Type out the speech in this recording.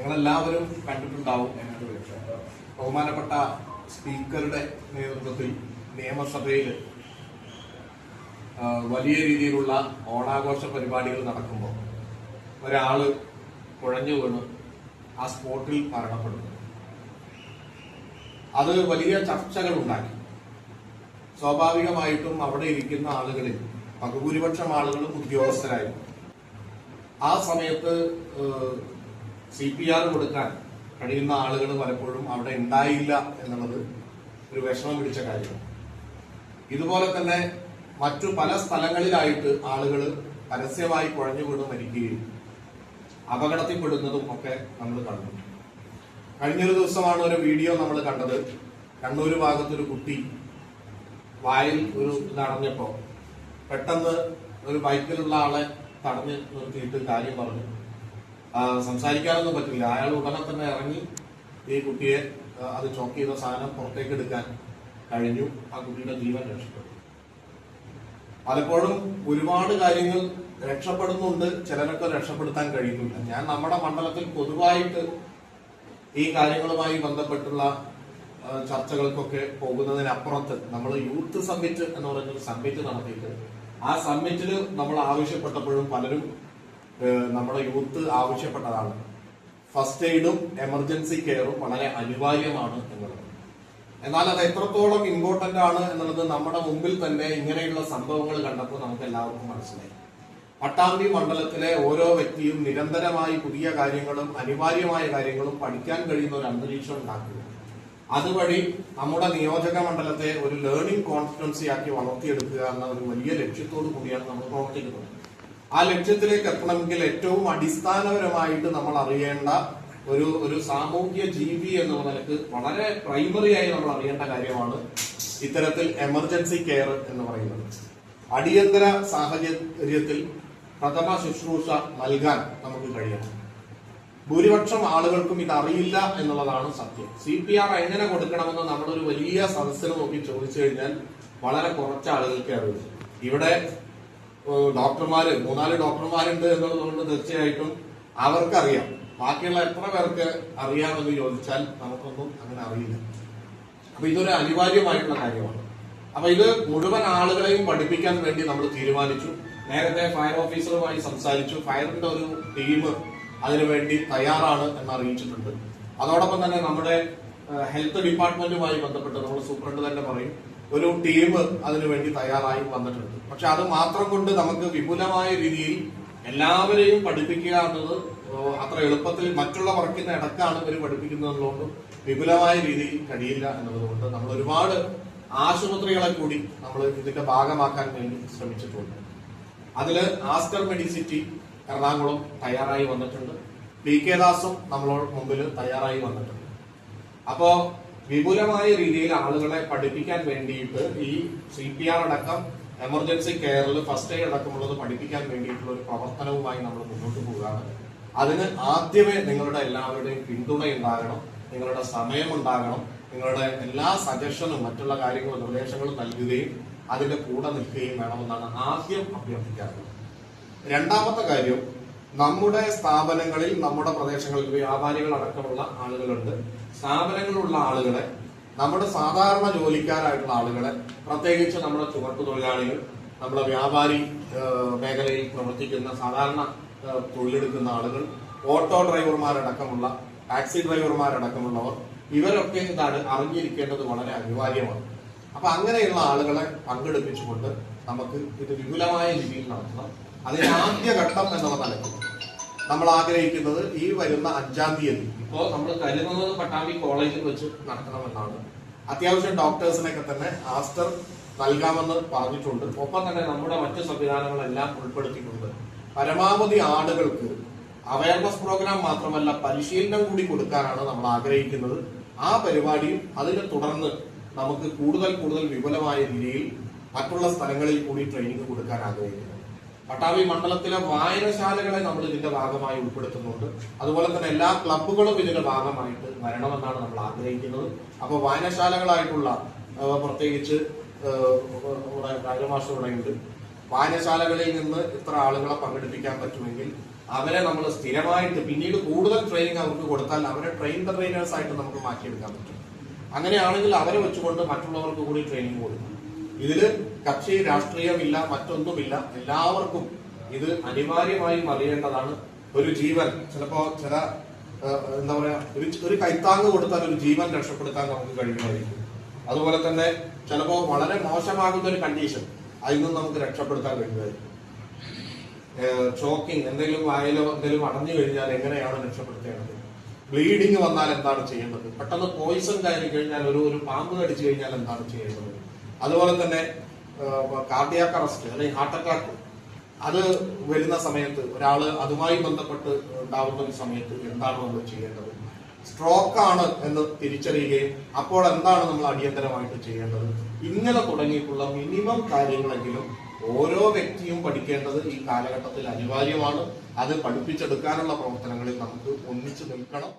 നിങ്ങളെല്ലാവരും കണ്ടിട്ടുണ്ടാവും ബഹുമാനപ്പെട്ട സ്പീക്കറുടെ നേതൃത്വത്തിൽ നിയമസഭയിൽ വലിയ രീതിയിലുള്ള ഓണാഘോഷ പരിപാടികൾ നടക്കുമ്പോൾ ഒരാള് കുഴഞ്ഞു വീണ് ആ സ്പോട്ടിൽ മരണപ്പെടുന്നു. അത് വലിയ ചർച്ചകൾ ഉണ്ടാക്കി. സ്വാഭാവികമായിട്ടും അവിടെ ഇരിക്കുന്ന ആളുകളിൽ ബഹുഭൂരിപക്ഷം ആളുകളും ഉദ്യോഗസ്ഥരായിരുന്നു. ആ സമയത്ത് CPR കൊടുക്കാൻ കഴിയുന്ന ആളുകൾ പലപ്പോഴും അവിടെ ഉണ്ടായില്ല എന്നുള്ളത് ഒരു വിഷമം പിടിച്ച കാര്യമാണ്. ഇതുപോലെ തന്നെ മറ്റു പല സ്ഥലങ്ങളിലായിട്ട് ആളുകൾ പരസ്യമായി കുഴഞ്ഞു വീണ് മരിക്കുകയും അപകടത്തിൽപ്പെടുന്നതും ഒക്കെ നമ്മൾ കണ്ടു. കഴിഞ്ഞൊരു ദിവസമാണ് ഒരു വീഡിയോ നമ്മൾ കണ്ടത്. കണ്ണൂർ ഭാഗത്തൊരു കുട്ടി വായിൽ ഒരു ഇതടഞ്ഞപ്പോ പെട്ടെന്ന് ഒരു ബൈക്കിലുള്ള ആളെ തടഞ്ഞു നിർത്തിയിട്ട് കാര്യം പറഞ്ഞു. സംസാരിക്കാനൊന്നും പറ്റില്ല. അയാൾ ഉടനെ തന്നെ ഇറങ്ങി ഈ കുട്ടിയെ അത് ചോക്ക് ചെയ്ത സാധനം പുറത്തേക്ക് എടുക്കാൻ കഴിഞ്ഞു. ആ കുട്ടിയുടെ ജീവൻ രക്ഷപ്പെട്ടു. പലപ്പോഴും ഒരുപാട് കാര്യങ്ങൾ രക്ഷപ്പെടുന്നുണ്ട്, ചിലരൊക്കെ രക്ഷപ്പെടുത്താൻ കഴിയുന്നില്ല. ഞാൻ നമ്മുടെ മണ്ഡലത്തിൽ പൊതുവായിട്ട് ഈ കാര്യങ്ങളുമായി ബന്ധപ്പെട്ടുള്ള ചർച്ചകൾക്കൊക്കെ പോകുന്നതിനപ്പുറത്ത് നമ്മൾ യൂത്ത് സമ്മിറ്റ് എന്ന് പറയുന്നൊരു സമ്മിറ്റ് നടത്തിയിട്ട് ആ സമ്മിറ്റിൽ നമ്മൾ ആവശ്യപ്പെട്ടപ്പോഴും പലരും നമ്മുടെ യൂത്ത് ആവശ്യപ്പെട്ടതാണ് ഫസ്റ്റ് എയ്ഡും എമർജൻസി കെയറും വളരെ അനിവാര്യമാണ് എന്നുള്ളത്. എന്നാൽ അത് എത്രത്തോളം ഇമ്പോർട്ടന്റ് ആണ് എന്നുള്ളത് നമ്മുടെ മുമ്പിൽ തന്നെ ഇങ്ങനെയുള്ള സംഭവങ്ങൾ കണ്ടപ്പോൾ നമുക്ക് എല്ലാവർക്കും മനസ്സിലായി. പട്ടാമ്പി മണ്ഡലത്തിലെ ഓരോ വ്യക്തിയും നിരന്തരമായി പുതിയ കാര്യങ്ങളും അനിവാര്യമായ കാര്യങ്ങളും പഠിക്കാൻ കഴിയുന്ന ഒരു അന്തരീക്ഷം ഉണ്ടാക്കുക, അതുവഴി നമ്മുടെ നിയോജക മണ്ഡലത്തെ ഒരു ലേണിംഗ് കോൺഫിഡൻസി ആക്കി വളർത്തിയെടുക്കുക എന്ന ഒരു വലിയ ലക്ഷ്യത്തോടു കൂടിയാണ് നമ്മൾ പ്രവർത്തിക്കുന്നത്. ആ ലക്ഷ്യത്തിലേക്ക് എത്തണമെങ്കിൽ ഏറ്റവും അടിസ്ഥാനപരമായിട്ട് നമ്മൾ അറിയേണ്ട ഒരു സാമൂഹ്യ ജീവി എന്ന നിലക്ക് വളരെ പ്രൈമറി ആയി നമ്മൾ അറിയേണ്ട കാര്യമാണ് ഇത്തരത്തിൽ എമർജൻസി കെയർ എന്ന് പറയുന്നത്. അടിയന്തര സാഹചര്യത്തിൽ പ്രഥമ ശുശ്രൂഷ നൽകാൻ നമുക്ക് കഴിയണം. ഭൂരിപക്ഷം ആളുകൾക്കും ഇത് അറിയില്ല എന്നുള്ളതാണ് സത്യം. CPR എങ്ങനെ കൊടുക്കണമെന്ന് നമ്മളൊരു വലിയ സദസ്സിൽ നോക്കി ചോദിച്ചു കഴിഞ്ഞാൽ വളരെ കുറച്ച് ആളുകൾക്ക് അറിയില്ല. ഇവിടെ ഡോക്ടർമാര് 3-4 ഡോക്ടർമാരുണ്ട് എന്നുള്ളതുകൊണ്ട് തീർച്ചയായിട്ടും അവർക്കറിയാം. ബാക്കിയുള്ള എത്ര പേർക്ക് അറിയാമെന്ന് ചോദിച്ചാൽ നമുക്കൊന്നും അങ്ങനെ അറിയില്ല. അപ്പൊ ഇതൊരു അനിവാര്യമായിട്ടുള്ള കാര്യമാണ്. അപ്പൊ ഇത് മുഴുവൻ ആളുകളെയും പഠിപ്പിക്കാൻ വേണ്ടി നമ്മൾ തീരുമാനിച്ചു. നേരത്തെ ഫയർ ഓഫീസറുമായി സംസാരിച്ചു. ഫയറിന്റെ ഒരു ടീം അതിനുവേണ്ടി തയ്യാറാണ് എന്ന് അറിയിച്ചിട്ടുണ്ട്. അതോടൊപ്പം തന്നെ നമ്മുടെ ഹെൽത്ത് ഡിപ്പാർട്ട്മെന്റുമായി ബന്ധപ്പെട്ട് നമ്മുടെ സൂപ്രണ്ട് തന്നെ പറയും ഒരു ടീം അതിനുവേണ്ടി തയ്യാറായി വന്നിട്ടുണ്ട്. പക്ഷെ അത് മാത്രം കൊണ്ട് നമുക്ക് വിപുലമായ രീതിയിൽ എല്ലാവരെയും പഠിപ്പിക്കുക എന്നത് അത്ര എളുപ്പത്തിൽ മറ്റുള്ള വർക്കിന്റെ ഇടക്കാണ് ഇവർ പഠിപ്പിക്കുന്നതുകൊണ്ട് വിപുലമായ രീതിയിൽ കഴിയില്ല എന്നതുകൊണ്ട് നമ്മൾ ഒരുപാട് ആശുപത്രികളെ കൂടി നമ്മൾ ഇതിന്റെ ഭാഗമാക്കാൻ വേണ്ടി ശ്രമിച്ചിട്ടുണ്ട്. അതില് ആസ്റ്റർ മെഡിസിറ്റി എറണാകുളം തയ്യാറായി വന്നിട്ടുണ്ട്. PK ദാസും നമ്മളോട് മുമ്പിൽ തയ്യാറായി വന്നിട്ടുണ്ട്. അപ്പോ വിപുലമായ രീതിയിൽ ആളുകളെ പഠിപ്പിക്കാൻ വേണ്ടിയിട്ട് ഈ CPR അടക്കം എമർജൻസി കെയറിൽ ഫസ്റ്റ് എയ്ഡ് അടക്കമുള്ളത് പഠിപ്പിക്കാൻ വേണ്ടിയിട്ടുള്ള ഒരു പ്രവർത്തനവുമായി നമ്മൾ മുന്നോട്ട് പോവുകയാണ്. അതിന് ആദ്യമേ നിങ്ങളുടെ എല്ലാവരുടെയും പിന്തുണ ഉണ്ടാകണം, നിങ്ങളുടെ സമയം ഉണ്ടാകണം, നിങ്ങളുടെ എല്ലാ സജഷനും മറ്റുള്ള കാര്യങ്ങളും നിർദ്ദേശങ്ങളും നൽകുകയും അതിന്റെ കൂടെ നിൽക്കുകയും വേണമെന്നാണ് ആദ്യം അഭ്യർത്ഥിക്കാറുള്ളത്. രണ്ടാമത്തെ കാര്യം, നമ്മുടെ സ്ഥാപനങ്ങളിൽ നമ്മുടെ പ്രദേശങ്ങളിൽ വ്യാപാരികൾ അടക്കമുള്ള ആളുകളുണ്ട്. സ്ഥാപനങ്ങളിലുള്ള ആളുകളെ, നമ്മുടെ സാധാരണ ജോലിക്കാരായിട്ടുള്ള ആളുകളെ, പ്രത്യേകിച്ച് നമ്മുടെ ചുമട്ടുതൊഴിലാളികൾ, നമ്മുടെ വ്യാപാരി മേഖലയിൽ പ്രവർത്തിക്കുന്ന സാധാരണ തൊഴിലെടുക്കുന്ന ആളുകൾ, ഓട്ടോ ഡ്രൈവർമാരടക്കമുള്ള ടാക്സി ഡ്രൈവർമാരടക്കമുള്ളവർ, ഇവരൊക്കെ ഇതാണ് അറിഞ്ഞിരിക്കേണ്ടത് വളരെ അനിവാര്യമാണ്. അപ്പൊ അങ്ങനെയുള്ള ആളുകളെ പങ്കെടുപ്പിച്ചുകൊണ്ട് നമുക്ക് ഇത് വിപുലമായ രീതിയിൽ നടത്തണം. അതിന് ആദ്യ ഘട്ടം എന്നുള്ള നിലയ്ക്ക് നമ്മൾ ആഗ്രഹിക്കുന്നത് ഈ വരുന്ന 5-ാം തീയതി ഇപ്പോ നമ്മൾ കരുതുന്നത് പട്ടാമ്പി കോളേജിൽ വെച്ച് നടത്തണമെന്നാണ്. അത്യാവശ്യം ഡോക്ടേഴ്സിനൊക്കെ തന്നെ ആസ്റ്റർ നൽകാമെന്ന് പറഞ്ഞിട്ടുണ്ട്. ഒപ്പം തന്നെ നമ്മുടെ മറ്റു സംവിധാനങ്ങളെല്ലാം ഉൾപ്പെടുത്തിയിട്ടുണ്ട്. പരമാവധി ആളുകൾക്ക് അവയർനെസ് പ്രോഗ്രാം മാത്രമല്ല പരിശീലനം കൂടി കൊടുക്കാനാണ് നമ്മൾ ആഗ്രഹിക്കുന്നത്. ആ പരിപാടിയും അതിനെ തുടർന്ന് നമുക്ക് കൂടുതൽ വിപുലമായ രീതിയിൽ മറ്റുള്ള സ്ഥലങ്ങളിൽ കൂടി ട്രെയിനിങ് കൊടുക്കാൻ ആഗ്രഹിക്കുന്നു. പട്ടാമ്പി മണ്ഡലത്തിലെ വായനശാലകളെ നമ്മൾ ഇതിന്റെ ഭാഗമായി ഉൾപ്പെടുത്തുന്നുണ്ട്. അതുപോലെ തന്നെ എല്ലാ ക്ലബ്ബുകളും ഇതിന്റെ ഭാഗമായിട്ട് വരണമെന്നാണ് നമ്മൾ ആഗ്രഹിക്കുന്നത്. അപ്പോൾ വായനശാലകളായിട്ടുള്ള പ്രത്യേകിച്ച് രാജമാഷ ഇവിടെയുണ്ട്. വായനശാലകളിൽ നിന്ന് ഇത്ര ആളുകളെ പങ്കെടുപ്പിക്കാൻ പറ്റുമെങ്കിൽ അവരെ നമ്മൾ സ്ഥിരമായിട്ട് പിന്നീട് കൂടുതൽ ട്രെയിനിങ് അവർക്ക് കൊടുത്താൽ അവരെ ട്രെയിനേഴ്സ് ആയിട്ട് നമുക്ക് മാറ്റിയെടുക്കാൻ പറ്റും. അങ്ങനെയാണെങ്കിൽ അവരെ വെച്ചുകൊണ്ട് മറ്റുള്ളവർക്ക് കൂടി ട്രെയിനിങ് കൊടുക്കും. ഇതില് കക്ഷി രാഷ്ട്രീയമില്ല, മറ്റൊന്നുമില്ല. എല്ലാവർക്കും ഇത് അനിവാര്യമായും അറിയേണ്ടതാണ്. ഒരു ജീവൻ ചിലപ്പോ ചില എന്താ പറയാ ഒരു കൈത്താങ് കൊടുത്താൽ ഒരു ജീവൻ രക്ഷപ്പെടുത്താൻ നമുക്ക് കഴിയുമായിരിക്കും. അതുപോലെ തന്നെ ചിലപ്പോ വളരെ മോശമാകുന്ന ഒരു കണ്ടീഷൻ അതിൽ നിന്ന് നമുക്ക് രക്ഷപ്പെടുത്താൻ കഴിയുമായിരിക്കും. ചോക്കിങ്, എന്തെങ്കിലും വായിലോ എന്തെങ്കിലും അടഞ്ഞു കഴിഞ്ഞാൽ എങ്ങനെയാണ് രക്ഷപ്പെടുത്തേണ്ടത്, ബ്ലീഡിങ് വന്നാൽ എന്താണ് ചെയ്യേണ്ടത്, പെട്ടെന്ന് പോയിസൺ കയറി കഴിഞ്ഞാൽ ഒരു പാമ്പ് കടിച്ചു കഴിഞ്ഞാൽ എന്താണ് ചെയ്യേണ്ടത്, അതുപോലെ തന്നെ കാർഡിയാക് അറസ്റ്റ് അല്ലെങ്കിൽ ഹാർട്ട് അറ്റാക്ക് അത് വരുന്ന സമയത്ത് ഒരാള് അതുമായി ബന്ധപ്പെട്ട് ഉണ്ടാവുന്ന ഒരു സമയത്ത് എന്താണ് നമ്മൾ ചെയ്യേണ്ടത്, സ്ട്രോക്ക് ആണ് എന്ന് തിരിച്ചറിയുകയും അപ്പോൾ എന്താണ് നമ്മൾ അടിയന്തരമായിട്ട് ചെയ്യേണ്ടത്, ഇങ്ങനെ തുടങ്ങിയിട്ടുള്ള മിനിമം കാര്യങ്ങളെങ്കിലും ഓരോ വ്യക്തിയും പഠിക്കേണ്ടത് ഈ കാലഘട്ടത്തിൽ അനിവാര്യമാണ്. അത് പഠിപ്പിച്ചെടുക്കാനുള്ള പ്രവർത്തനങ്ങളിൽ നമുക്ക് ഒന്നിച്ചു നിൽക്കണം.